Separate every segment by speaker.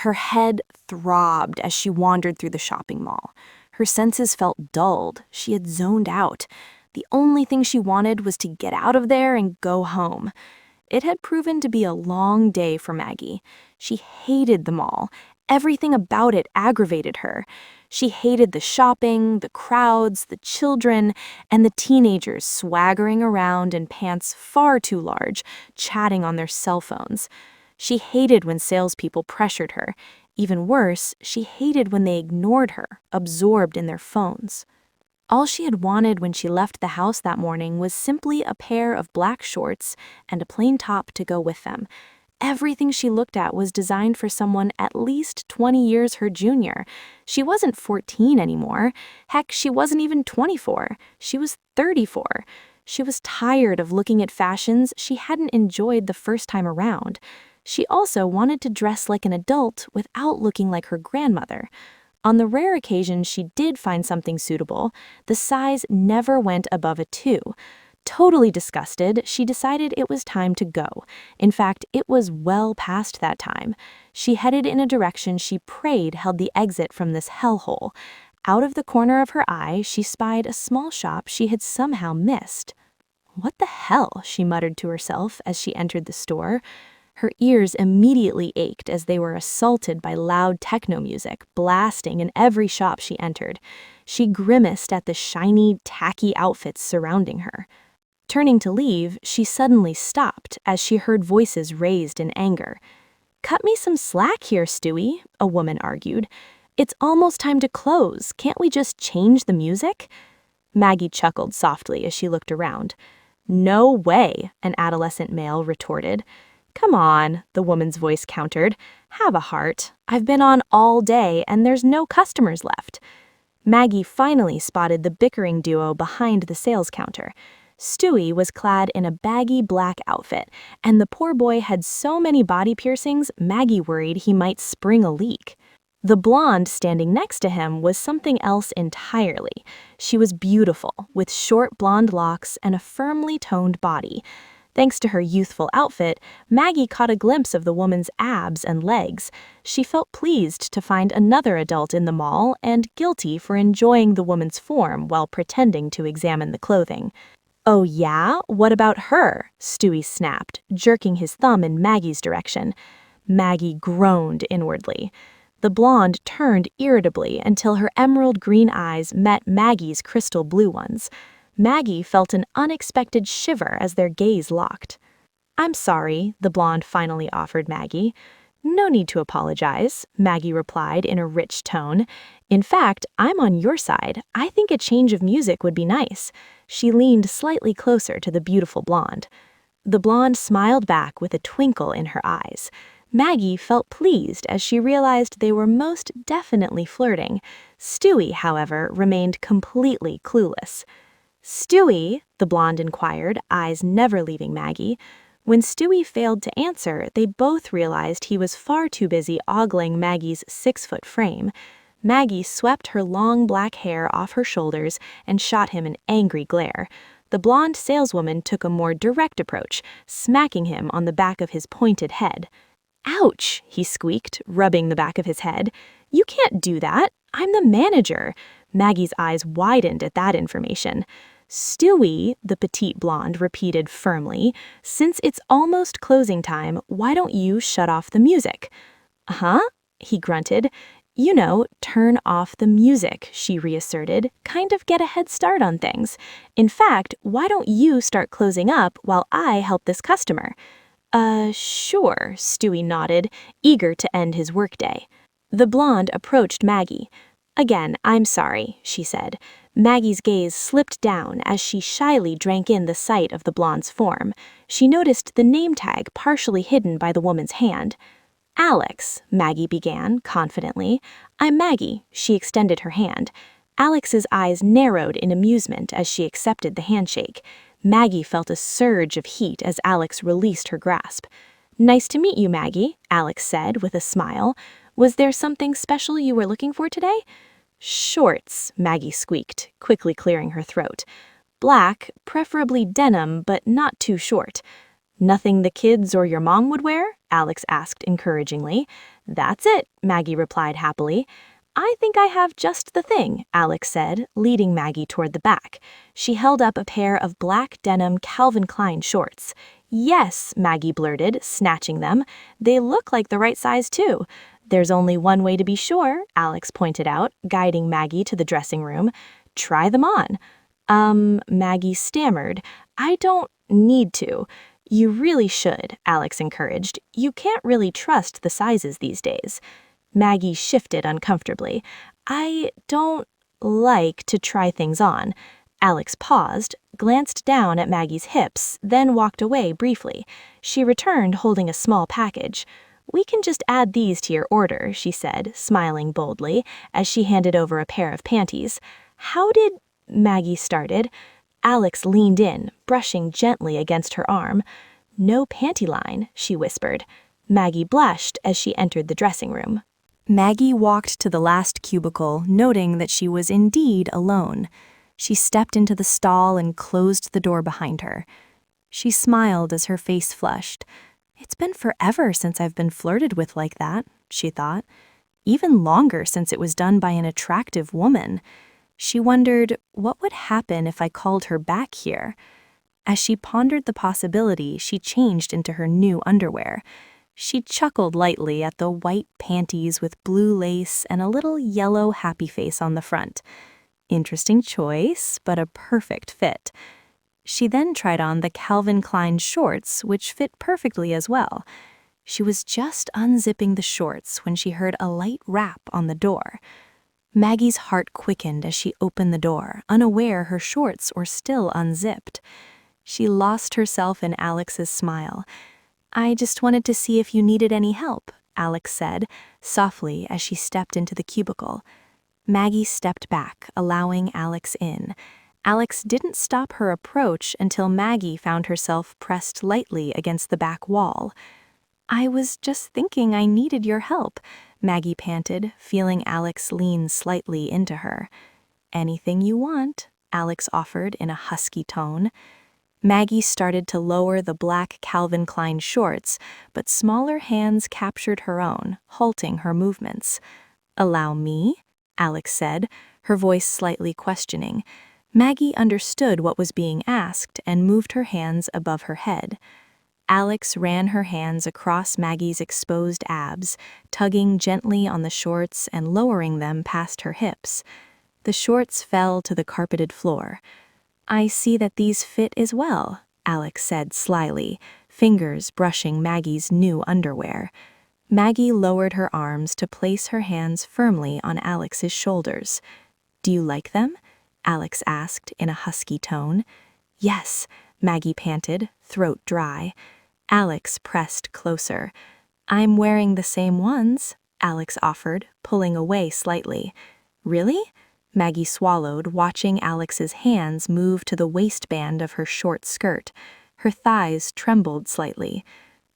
Speaker 1: Her head throbbed as she wandered through the shopping mall. Her senses felt dulled. She had zoned out. The only thing she wanted was to get out of there and go home. It had proven to be a long day for Maggie. She hated the mall. Everything about it aggravated her. She hated the shopping, the crowds, the children, and the teenagers swaggering around in pants far too large, chatting on their cell phones. She hated when salespeople pressured her. Even worse, she hated when they ignored her, absorbed in their phones. All she had wanted when she left the house that morning was simply a pair of black shorts and a plain top to go with them. Everything she looked at was designed for someone at least 20 years her junior. She wasn't 14 anymore. Heck, she wasn't even 24. She was 34. She was tired of looking at fashions she hadn't enjoyed the first time around. She also wanted to dress like an adult without looking like her grandmother. On the rare occasion she did find something suitable, the size never went above a 2. Totally disgusted, she decided it was time to go. In fact, it was well past that time. She headed in a direction she prayed held the exit from this hellhole. Out of the corner of her eye, she spied a small shop she had somehow missed. "What the hell?" she muttered to herself as she entered the store. Her ears immediately ached as they were assaulted by loud techno music, blasting in every shop she entered. She grimaced at the shiny, tacky outfits surrounding her. Turning to leave, she suddenly stopped as she heard voices raised in anger. "Cut me some slack here, Stewie," a woman argued. "It's almost time to close. Can't we just change the music?" Maggie chuckled softly as she looked around. "No way," an adolescent male retorted. "Come on," the woman's voice countered. "Have a heart. I've been on all day and there's no customers left." Maggie finally spotted the bickering duo behind the sales counter. Stewie was clad in a baggy black outfit, and the poor boy had so many body piercings, Maggie worried he might spring a leak. The blonde standing next to him was something else entirely. She was beautiful, with short blonde locks and a firmly toned body. Thanks to her youthful outfit, Maggie caught a glimpse of the woman's abs and legs. She felt pleased to find another adult in the mall and guilty for enjoying the woman's form while pretending to examine the clothing. "Oh yeah? What about her?" Stewie snapped, jerking his thumb in Maggie's direction. Maggie groaned inwardly. The blonde turned irritably until her emerald green eyes met Maggie's crystal blue ones. Maggie felt an unexpected shiver as their gaze locked. "I'm sorry," the blonde finally offered Maggie. "No need to apologize," Maggie replied in a rich tone. "In fact, I'm on your side. I think a change of music would be nice." She leaned slightly closer to the beautiful blonde. The blonde smiled back with a twinkle in her eyes. Maggie felt pleased as she realized they were most definitely flirting. Stewie, however, remained completely clueless. "Stewie?" the blonde inquired, eyes never leaving Maggie. When Stewie failed to answer, they both realized he was far too busy ogling Maggie's 6-foot frame. Maggie swept her long black hair off her shoulders and shot him an angry glare. The blonde saleswoman took a more direct approach, smacking him on the back of his pointed head. "Ouch," he squeaked, rubbing the back of his head. "You can't do that. I'm the manager." Maggie's eyes widened at that information. "Stewie," the petite blonde repeated firmly, "since it's almost closing time, why don't you shut off the music?" "Huh?" he grunted. "You know, turn off the music," she reasserted, "kind of get a head start on things. In fact, why don't you start closing up while I help this customer?" Sure," Stewie nodded, eager to end his workday. The blonde approached Maggie. "Again, I'm sorry," she said. Maggie's gaze slipped down as she shyly drank in the sight of the blonde's form. She noticed the name tag partially hidden by the woman's hand. "Alex," Maggie began, confidently. "I'm Maggie," she extended her hand. Alex's eyes narrowed in amusement as she accepted the handshake. Maggie felt a surge of heat as Alex released her grasp. "Nice to meet you, Maggie," Alex said with a smile. "Was there something special you were looking for today?" "Shorts," Maggie squeaked, quickly clearing her throat. "Black, preferably denim, but not too short." "Nothing the kids or your mom would wear?" Alex asked encouragingly. "That's it," Maggie replied happily. "I think I have just the thing," Alex said, leading Maggie toward the back. She held up a pair of black denim Calvin Klein shorts. "Yes," Maggie blurted, snatching them. "They look like the right size, too." "There's only one way to be sure," Alex pointed out, guiding Maggie to the dressing room. "Try them on." Maggie stammered. "I don't need to." "You really should," Alex encouraged. "You can't really trust the sizes these days." Maggie shifted uncomfortably. "I don't like to try things on." Alex paused, glanced down at Maggie's hips, then walked away briefly. She returned holding a small package. "We can just add these to your order," she said, smiling boldly, as she handed over a pair of panties. "How did—" Maggie started. Alex leaned in, brushing gently against her arm. "No panty line," she whispered. Maggie blushed as she entered the dressing room. Maggie walked to the last cubicle, noting that she was indeed alone. She stepped into the stall and closed the door behind her. She smiled as her face flushed. "It's been forever since I've been flirted with like that," she thought. "Even longer since it was done by an attractive woman." She wondered, what would happen if I called her back here? As she pondered the possibility, she changed into her new underwear. She chuckled lightly at the white panties with blue lace and a little yellow happy face on the front. Interesting choice, but a perfect fit. She then tried on the Calvin Klein shorts, which fit perfectly as well. She was just unzipping the shorts when she heard a light rap on the door. Maggie's heart quickened as she opened the door, unaware her shorts were still unzipped. She lost herself in Alex's smile. "I just wanted to see if you needed any help," Alex said, softly as she stepped into the cubicle. Maggie stepped back, allowing Alex in. Alex didn't stop her approach until Maggie found herself pressed lightly against the back wall. "I was just thinking I needed your help," Maggie panted, feeling Alex lean slightly into her. "Anything you want," Alex offered in a husky tone. Maggie started to lower the black Calvin Klein shorts, but smaller hands captured her own, halting her movements. "Allow me?" Alex said, her voice slightly questioning. Maggie understood what was being asked and moved her hands above her head. Alex ran her hands across Maggie's exposed abs, tugging gently on the shorts and lowering them past her hips. The shorts fell to the carpeted floor. "I see that these fit as well," Alex said slyly, fingers brushing Maggie's new underwear. Maggie lowered her arms to place her hands firmly on Alex's shoulders. "Do you like them?" Alex asked in a husky tone. "Yes," Maggie panted, throat dry. Alex pressed closer. "I'm wearing the same ones," Alex offered, pulling away slightly. "Really?" Maggie swallowed, watching Alex's hands move to the waistband of her short skirt. Her thighs trembled slightly.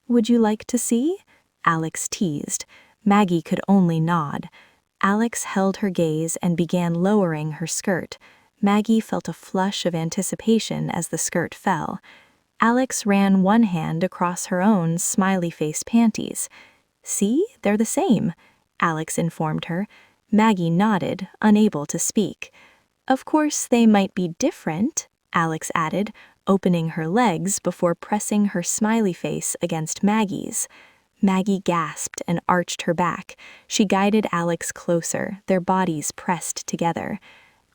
Speaker 1: "Would you like to see?" Alex teased. Maggie could only nod. Alex held her gaze and began lowering her skirt. Maggie felt a flush of anticipation as the skirt fell. Alex ran one hand across her own smiley-face panties. "See, they're the same," Alex informed her. Maggie nodded, unable to speak. "Of course, they might be different," Alex added, opening her legs before pressing her smiley face against Maggie's. Maggie gasped and arched her back. She guided Alex closer, their bodies pressed together.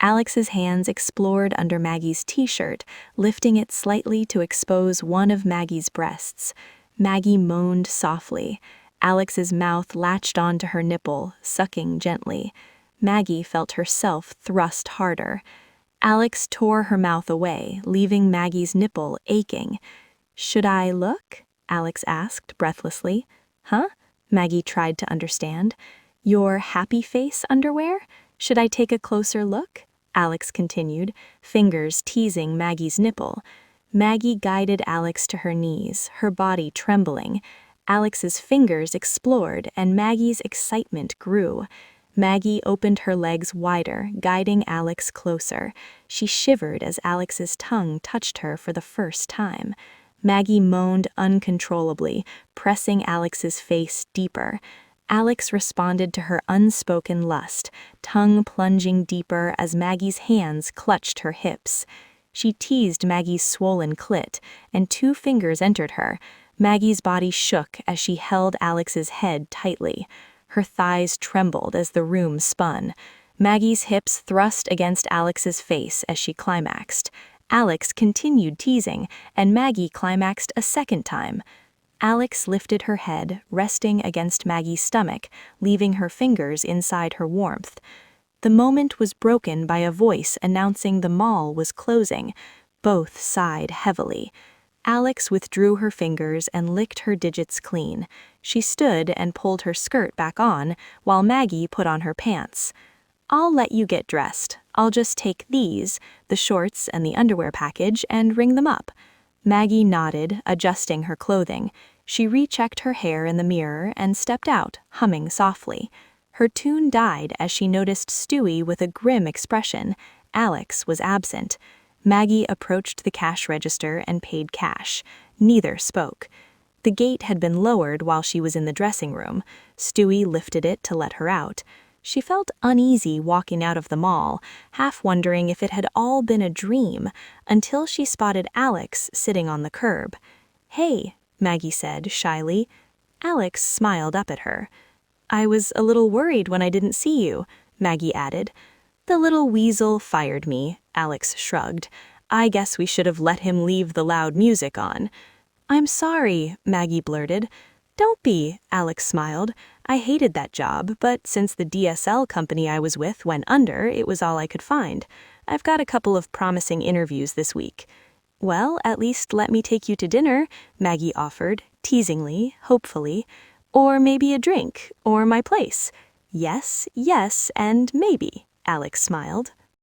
Speaker 1: Alex's hands explored under Maggie's t-shirt, lifting it slightly to expose one of Maggie's breasts. Maggie moaned softly. Alex's mouth latched onto her nipple, sucking gently. Maggie felt herself thrust harder. Alex tore her mouth away, leaving Maggie's nipple aching. "Should I look?" Alex asked breathlessly. "Huh?" Maggie tried to understand. "Your happy face underwear? Should I take a closer look?" Alex continued, fingers teasing Maggie's nipple. Maggie guided Alex to her knees, her body trembling. Alex's fingers explored, and Maggie's excitement grew. Maggie opened her legs wider, guiding Alex closer. She shivered as Alex's tongue touched her for the first time. Maggie moaned uncontrollably, pressing Alex's face deeper. Alex responded to her unspoken lust, tongue plunging deeper as Maggie's hands clutched her hips. She teased Maggie's swollen clit, and 2 fingers entered her. Maggie's body shook as she held Alex's head tightly. Her thighs trembled as the room spun. Maggie's hips thrust against Alex's face as she climaxed. Alex continued teasing, and Maggie climaxed a second time. Alex lifted her head, resting against Maggie's stomach, leaving her fingers inside her warmth. The moment was broken by a voice announcing the mall was closing. Both sighed heavily. Alex withdrew her fingers and licked her digits clean. She stood and pulled her skirt back on, while Maggie put on her pants. "I'll let you get dressed. I'll just take these, the shorts and the underwear package, and ring them up." Maggie nodded, adjusting her clothing. She rechecked her hair in the mirror and stepped out, humming softly. Her tune died as she noticed Stewie with a grim expression. Alex was absent. Maggie approached the cash register and paid cash. Neither spoke. The gate had been lowered while she was in the dressing room. Stewie lifted it to let her out. She felt uneasy walking out of the mall, half wondering if it had all been a dream, until she spotted Alex sitting on the curb. "Hey," Maggie said shyly. Alex smiled up at her. "I was a little worried when I didn't see you," Maggie added. "The little weasel fired me," Alex shrugged. "I guess we should have let him leave the loud music on." "I'm sorry," Maggie blurted. "Don't be," Alex smiled. "I hated that job, but since the DSL company I was with went under, it was all I could find. I've got a couple of promising interviews this week." "Well, at least let me take you to dinner," Maggie offered, teasingly, hopefully. "Or maybe a drink, or my place." "Yes, yes, and maybe," Alex smiled.